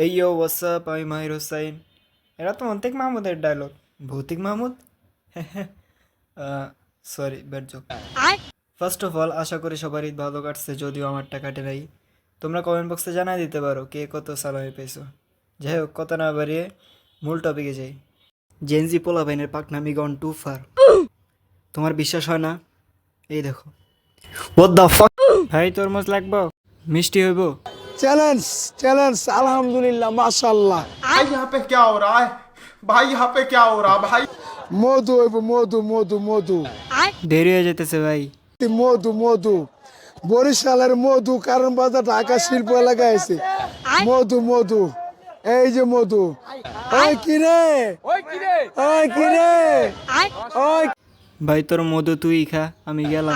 এই ইয়ো হোয়াটসঅ্যাপ, আমি মাহির হোসাইন। এটা তো অন্তিক মাহমুদের ডায়লগ। ভৌতিক Mahmud? Sorry, bad joke. First of all, আশা করি সবার ঈদ ভালো কাটছে, যদিও আমারটা কাটে নাই। তোমরা কমেন্ট বক্সে জানাই দিতে পারো কে কত সালামি পেয়েছো। যাই হোক, কথা না বাড়িয়ে মূল টপিকে যাই। জেনজি পোলাপাইনের পাকনামি গন টু ফার। তোমার বিশ্বাস হয় না? এই দেখো। What the fuck. ভাই তরমুজ লাগবো? মিষ্টি হইব? চ্যালেঞ্জ চ্যালেঞ্জ আলহামদুলিল্লাহ মাশাআল্লাহ। भाई यहाँ पे क्या हो रहा है? भाई यहाँ पे क्या हो रहा है भाई? মধু হইব মধু মধু মধু দেরি হয়ে যেতেছে ভাই। মধু মধু বরিশালের মধু কারণ বাজার ঢাকা শিল্প এলাকায় আছে। মধু মধু এই যে মধু। ওই কিরে ওই কিরে ওই ভাই তোর মধু তুই খা, আমি গেলাম।